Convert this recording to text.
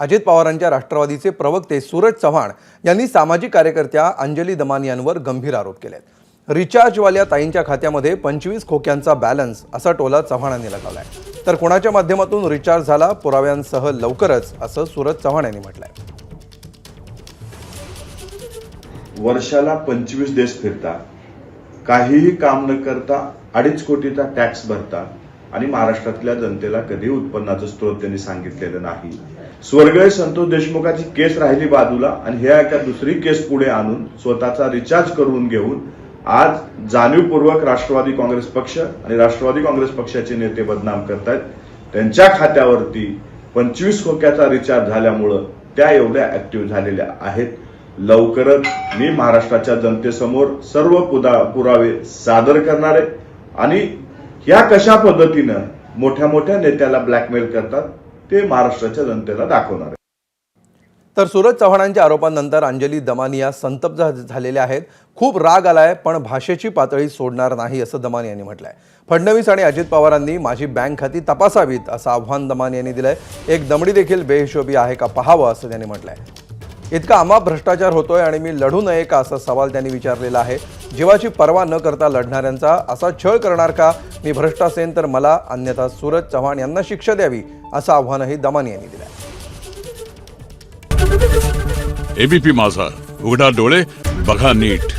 अजित पवारांच्या राष्ट्रवादीचे प्रवक्ते सूरज चव्हाण यांनी सामाजिक कार्यकर्त्या अंजली दमानियांवर गंभीर आरोप केलेत. रिचार्जवाल्या ताईंच्या खात्यामध्ये 25 खोक्यांचा बॅलन्स असा टोला चव्हाणांनी लगावलाय. तर कोणाच्या माध्यमातून रिचार्ज झाला पुराव्यांसह लवकरच असं सूरज चव्हाण यांनी म्हटलंय. वर्षाला 25 देश फिरता, काहीही काम न करता 2.5 कोटीचा टॅक्स भरता आणि महाराष्ट्रातल्या जनतेला कधी उत्पन्नाचा स्रोत त्यांनी सांगितलेलं नाही. स्वर्गीय संतोष देशमुखाची केस राहिली बाजूला आणि ह्या एका दुसरी केस पुढे आणून स्वतःचा रिचार्ज करून घेऊन आज जाणीवपूर्वक राष्ट्रवादी काँग्रेस पक्ष आणि राष्ट्रवादी काँग्रेस पक्षाचे नेते बदनाम करतायत. त्यांच्या खात्यावरती 25 खोक्याचा रिचार्ज झाल्यामुळं त्या एवढ्या ऍक्टिव्ह झालेल्या आहेत. लवकरच मी महाराष्ट्राच्या जनतेसमोर सर्व पुरावे सादर करणार आहे आणि ह्या कशा पद्धतीनं मोठ्या मोठ्या नेत्याला ब्लॅकमेल करतात ते महाराष्ट्राच्या जनतेला दाखवणार आहे. तर सूरज चव्हाणांच्या आरोपांनंतर अंजली दमानिया संतप्त झालेल्या आहेत. खूप राग आलाय पण भाषेची पातळी सोडणार नाही असं दमानी यांनी म्हटलंय. फडणवीस आणि अजित पवारांनी माझी बँक खाती तपासावीत असं आव्हान दमानी यांनी दिलंय. एक दमडी देखील बेहिशोबी आहे का पाहावं असं त्यांनी म्हटलंय. इतका अमाप भ्रष्टाचार होतोय आणि मी लढू नये का असा सवाल त्यांनी विचारलेला आहे. जीवाची पर्वा न करता लढणाऱ्यांचा असा छळ करणार का? मी भ्रष्ट असेन तर मला, अन्यथा सूरज चव्हाण यांना शिक्षा द्यावी असं आव्हानही दमानी यांनी दिलंय. एबीपी माझा, उघडा डोळे बघा नीट.